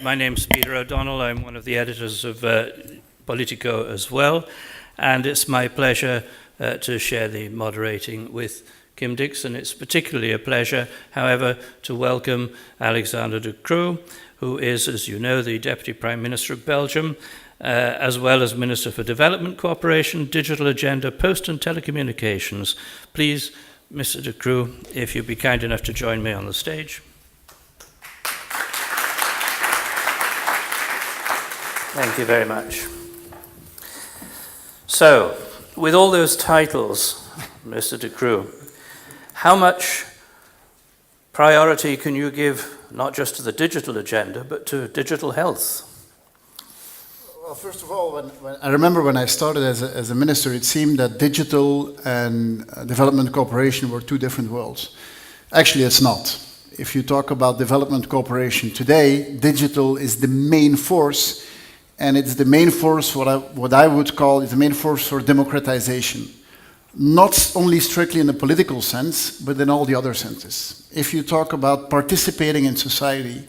My name's Peter O'Donnell. I'm one of the editors of Politico as well, and it's my pleasure to share the moderating with Kim Dixon. It's particularly a pleasure, however, to welcome Alexander de Croo, who is, as you know, the Deputy Prime Minister of Belgium, as well as Minister for Development Cooperation, Digital Agenda, Post and Telecommunications. Please, Mr. de Croo, if you'd be kind enough to join me on the stage. Thank you very much. So, with all those titles, Mr. de Croo, how much priority can you give not just to the digital agenda, but to digital health? Well, first of all, when I remember when I started as a minister, it seemed that digital and development cooperation were two different worlds. Actually, it's not. If you talk about development cooperation today, digital is the main force, and it's the main force, what I would call is the main force for democratization. Not only strictly in the political sense, but in all the other senses. If you talk about participating in society,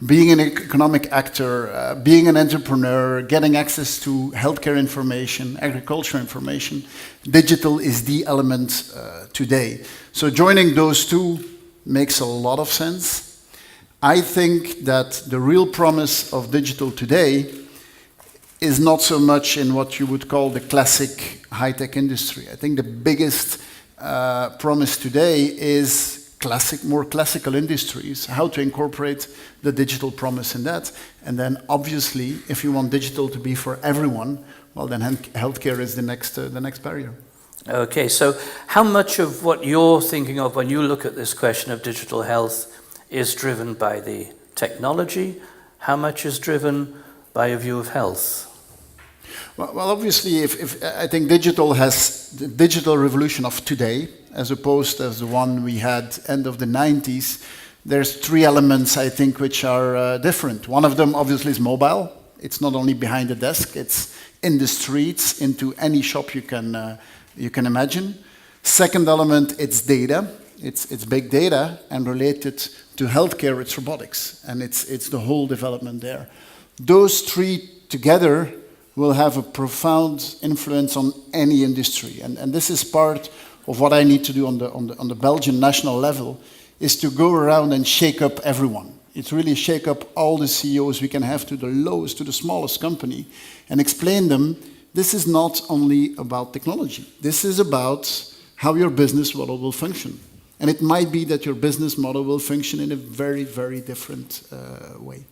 being an economic actor, being an entrepreneur, getting access to healthcare information, agriculture information, digital is the element today. So joining those two makes a lot of sense. I think that the real promise of digital today is not so much in what you would call the classic high-tech industry. I think the biggest promise today is more classical industries, how to incorporate the digital promise in that. And then obviously, if you want digital to be for everyone, well then healthcare is the next barrier. Okay, so how much of what you're thinking of when you look at this question of digital health is driven by the technology? How much is driven by a view of health? Well, obviously, if I think digital has the digital revolution of today, as opposed to the one we had end of the 90s, there's three elements, I think, which are different. One of them, obviously, is mobile. It's not only behind the desk, it's in the streets, into any shop you can imagine. Second element, it's data. It's big data, and related to healthcare, it's robotics, and it's the whole development there. Those three together will have a profound influence on any industry. And this is part of what I need to do on the Belgian national level, is to go around and shake up everyone. It's really shake up all the CEOs we can have, to the lowest, to the smallest company, and explain them, this is not only about technology. This is about how your business model will function. And it might be that your business model will function in a very, very different way.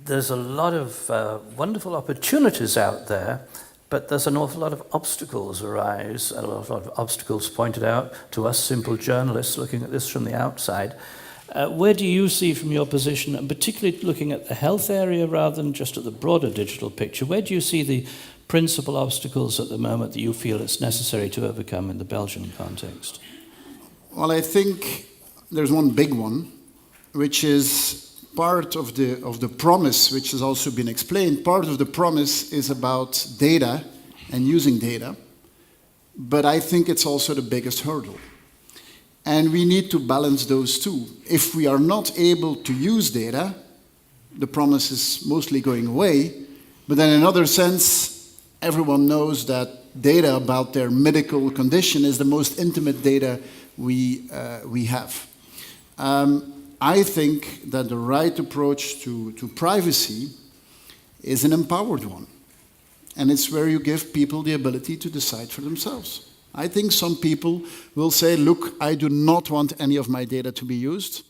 There's a lot of wonderful opportunities out there, but there's an awful lot of obstacles arise, and a lot of obstacles pointed out to us simple journalists looking at this from the outside. Where do you see from your position, and particularly looking at the health area rather than just at the broader digital picture, where do you see the principal obstacles at the moment that you feel it's necessary to overcome in the Belgian context? Well, I think there's one big one, which is part of the promise, which has also been explained. Part of the promise is about data and using data, but I think it's also the biggest hurdle. And we need to balance those two. If we are not able to use data, the promise is mostly going away, but then in another sense, everyone knows that data about their medical condition is the most intimate data we have. I think that the right approach to privacy is an empowered one. And it's where you give people the ability to decide for themselves. I think some people will say, look, I do not want any of my data to be used.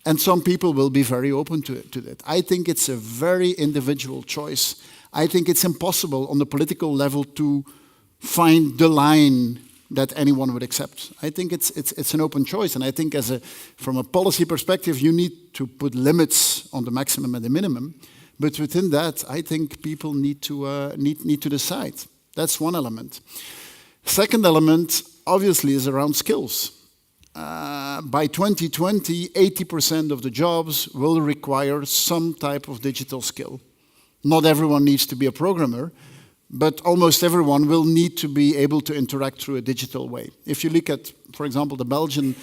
And some people will be very open to that. I think it's a very individual choice. I think it's impossible on the political level to find the line that anyone would accept. I think it's an open choice, and I think from a policy perspective, you need to put limits on the maximum and the minimum. But within that, I think people need to decide. That's one element. Second element, obviously, is around skills. By 2020, 80% of the jobs will require some type of digital skill. Not everyone needs to be a programmer, but almost everyone will need to be able to interact through a digital way. If you look at, for example, the Belgian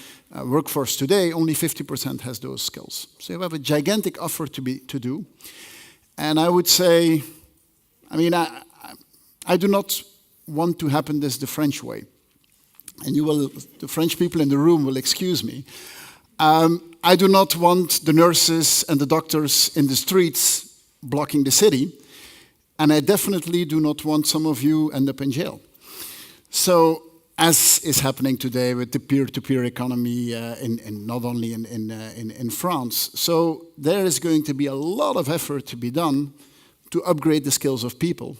workforce today, only 50% has those skills. So you have a gigantic effort to do. And I would say, I mean, I do not want to happen this the French way. And the French people in the room will excuse me. I do not want the nurses and the doctors in the streets blocking the city. And I definitely do not want some of you end up in jail. So, as is happening today with the peer-to-peer economy, not only in France. So there is going to be a lot of effort to be done to upgrade the skills of people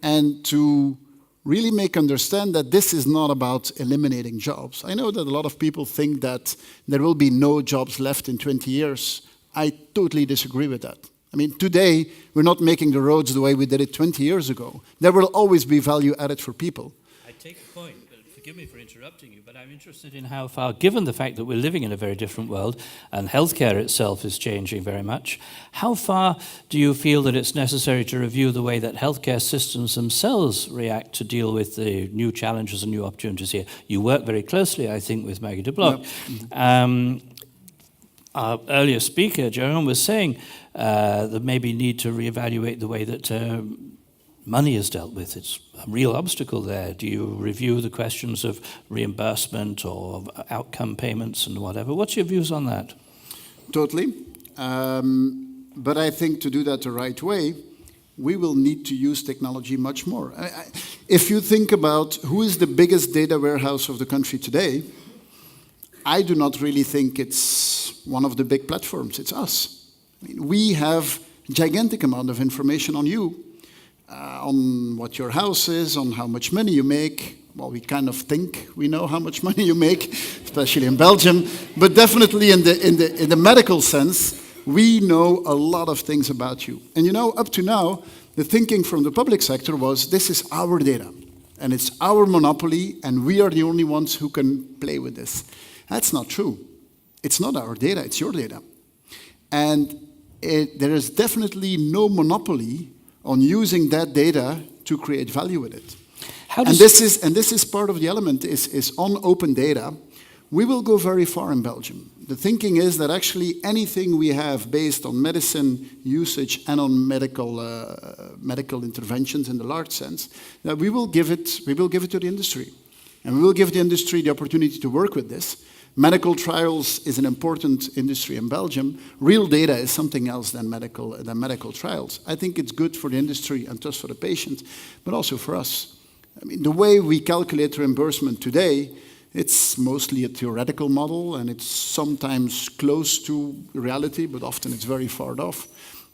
and to really make understand that this is not about eliminating jobs. I know that a lot of people think that there will be no jobs left in 20 years. I totally disagree with that. I mean, today, we're not making the roads the way we did it 20 years ago. There will always be value added for people. I take the point, but forgive me for interrupting you, but I'm interested in how far, given the fact that we're living in a very different world and healthcare itself is changing very much, how far do you feel that it's necessary to review the way that healthcare systems themselves react to deal with the new challenges and new opportunities here? You work very closely, I think, with Maggie de Block. Yep. Our earlier speaker, Jerome, was saying that maybe need to reevaluate the way that money is dealt with. It's a real obstacle there. Do you review the questions of reimbursement or outcome payments and whatever? What's your views on that? Totally. But I think to do that the right way, we will need to use technology much more. If you think about who is the biggest data warehouse of the country today, I do not really think it's one of the big platforms. It's us. I mean, we have a gigantic amount of information on you, on what your house is, on how much money you make. Well, we kind of think we know how much money you make, especially in Belgium. But definitely in the medical sense, we know a lot of things about you. And you know, up to now, the thinking from the public sector was, this is our data, and it's our monopoly, and we are the only ones who can play with this. That's not true. It's not our data, it's your data. And there is definitely no monopoly on using that data to create value with it. And this is part of the element, is on open data. We will go very far in Belgium. The thinking is that actually anything we have based on medicine usage and on medical interventions in the large sense, that we will give it to the industry. And we will give the industry the opportunity to work with this. Medical trials is an important industry in Belgium. Real data is something else than medical trials. I think it's good for the industry and thus for the patient, but also for us. I mean, the way we calculate reimbursement today, it's mostly a theoretical model, and it's sometimes close to reality, but often it's very far off.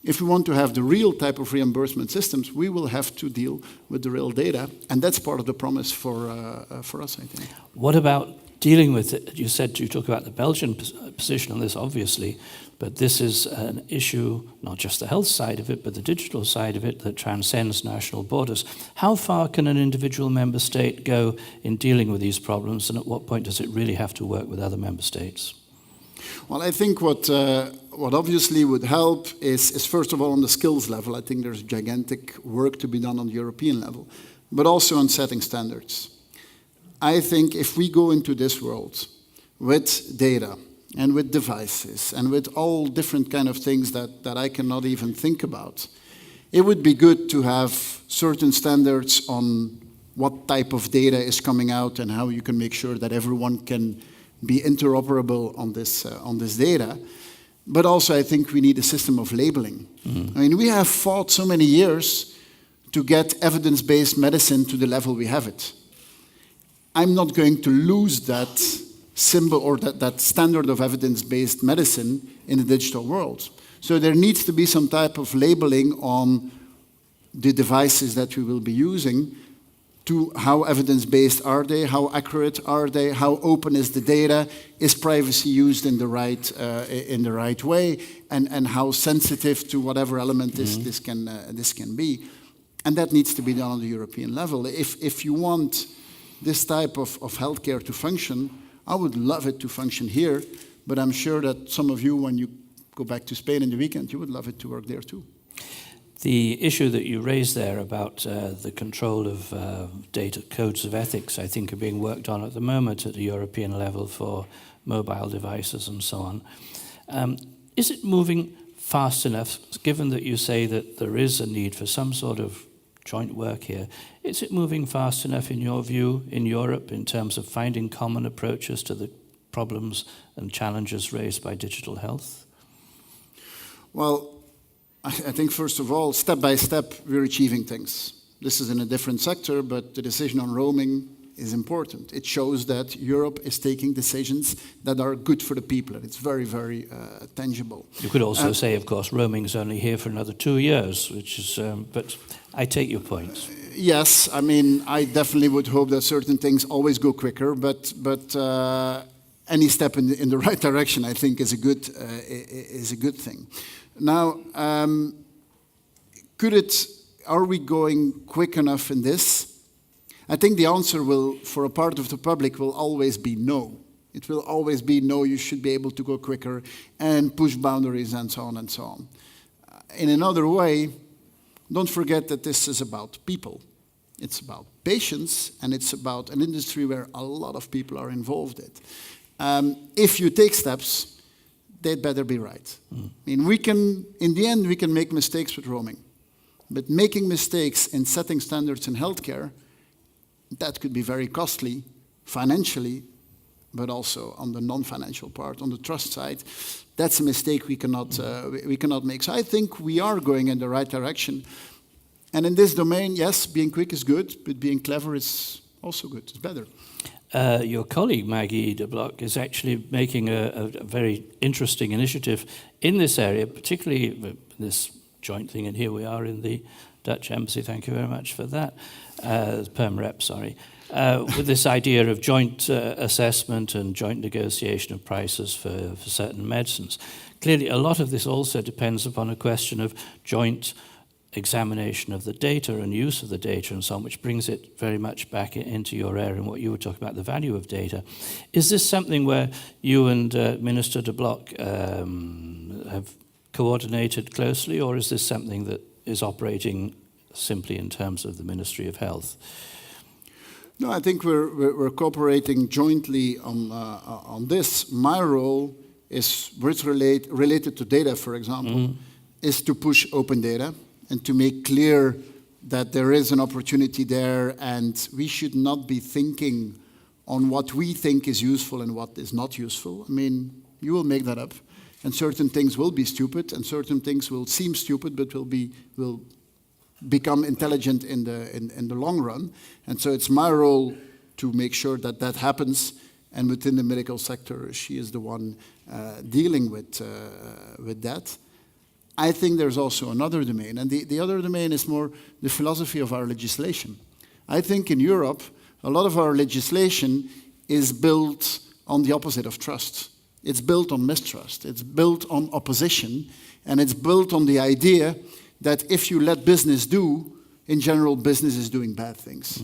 If we want to have the real type of reimbursement systems, we will have to deal with the real data, and that's part of the promise for us, I think. What about dealing with it? You talk about the Belgian position on this, obviously, but this is an issue, not just the health side of it, but the digital side of it that transcends national borders. How far can an individual member state go in dealing with these problems, and at what point does it really have to work with other member states? Well, I think what obviously would help is first of all on the skills level. I think there's gigantic work to be done on the European level, but also on setting standards. I think if we go into this world with data and with devices and with all different kind of things that I cannot even think about, it would be good to have certain standards on what type of data is coming out and how you can make sure that everyone can be interoperable on this data. But also I think we need a system of labeling. Mm-hmm. I mean, we have fought so many years to get evidence-based medicine to the level we have it. I'm not going to lose that symbol or that standard of evidence-based medicine in the digital world. So there needs to be some type of labeling on the devices that we will be using, to how evidence-based are they, how accurate are they, how open is the data, is privacy used in the right way, and how sensitive to whatever element this can be. And that needs to be done on the European level. If you want this type of healthcare to function, I would love it to function here, but I'm sure that some of you, when you go back to Spain in the weekend, you would love it to work there too. The issue that you raised there about the control of data codes of ethics, I think, are being worked on at the moment at the European level for mobile devices and so on. Is it moving fast enough, given that you say that there is a need for some sort of joint work here? Is it moving fast enough, in your view, in Europe, in terms of finding common approaches to the problems and challenges raised by digital health? Well, I think, first of all, step by step, we're achieving things. This is in a different sector, but the decision on roaming is important. It shows that Europe is taking decisions that are good for the people, and it's very, very tangible. You could also say, of course, roaming is only here for another 2 years, which is, but I take your point. Yes, I mean, I definitely would hope that certain things always go quicker, but any step in the right direction, I think, is a good thing. Now, are we going quick enough in this? I think the answer will, for a part of the public, will always be no. It will always be no, you should be able to go quicker and push boundaries and so on and so on. In another way, don't forget that this is about people. It's about patients, and it's about an industry where a lot of people are involved in. If you take steps, they'd better be right. I mean, in the end, we can make mistakes with roaming. But making mistakes in setting standards in healthcare, that could be very costly financially, but also on the non-financial part, on the trust side. That's a mistake we cannot make. So I think we are going in the right direction. And in this domain, yes, being quick is good, but being clever is also good. It's better. Your colleague, Maggie de Blok, is actually making a very interesting initiative in this area, particularly this joint thing, and here we are in the Dutch Embassy, thank you very much for that, Perm Rep, sorry, with this idea of joint assessment and joint negotiation of prices for certain medicines. Clearly, a lot of this also depends upon a question of joint examination of the data and use of the data and so on, which brings it very much back into your area and what you were talking about, the value of data. Is this something where you and Minister de Blok have coordinated closely, or is this something that is operating simply in terms of the Ministry of Health? No, I think we're cooperating jointly on this. My role is, which related to data, for example, is to push open data and to make clear that there is an opportunity there, and we should not be thinking on what we think is useful and what is not useful. I mean, you will make that up, and certain things will be stupid, and certain things will seem stupid, but will become intelligent in the long run. And so it's my role to make sure that that happens. And within the medical sector, she is the one dealing with that. I think there's also another domain, and the other domain is more the philosophy of our legislation. I think in Europe, a lot of our legislation is built on the opposite of trust. It's built on mistrust, it's built on opposition, and it's built on the idea that if you let business do, in general, business is doing bad things.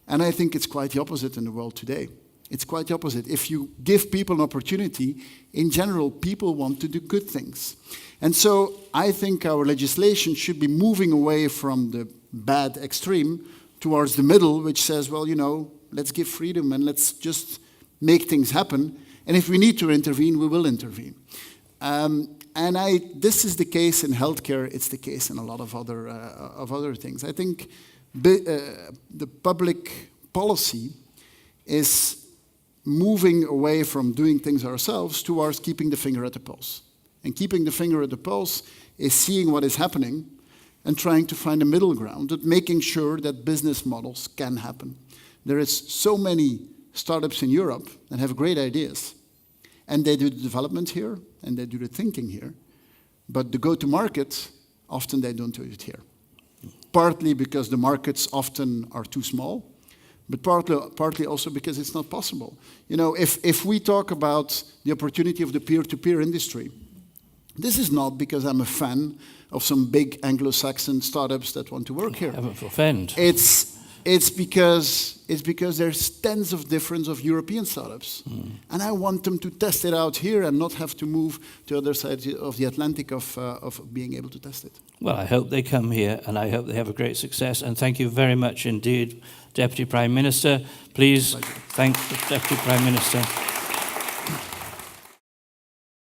And I think it's quite the opposite in the world today. It's quite the opposite. If you give people an opportunity, in general, people want to do good things. And so I think our legislation should be moving away from the bad extreme towards the middle, which says, well, you know, let's give freedom and let's just make things happen. And if we need to intervene, we will intervene. This is the case in healthcare. It's the case in a lot of other things. I think the public policy is moving away from doing things ourselves towards keeping the finger at the pulse. And keeping the finger at the pulse is seeing what is happening and trying to find a middle ground, and making sure that business models can happen. There is so many startups in Europe that have great ideas, and they do the development here, and they do the thinking here, but the go-to-market, often they don't do it here. Partly because the markets often are too small, but partly also because it's not possible. You know, if we talk about the opportunity of the peer-to-peer industry, this is not because I'm a fan of some big Anglo-Saxon startups that want to work here. Heaven forfend. It's It's because there's tens of different of European startups, and I want them to test it out here and not have to move to the other side of the Atlantic of being able to test it. Well, I hope they come here, and I hope they have a great success. And thank you very much indeed, Deputy Prime Minister. Please thank the Deputy Prime Minister.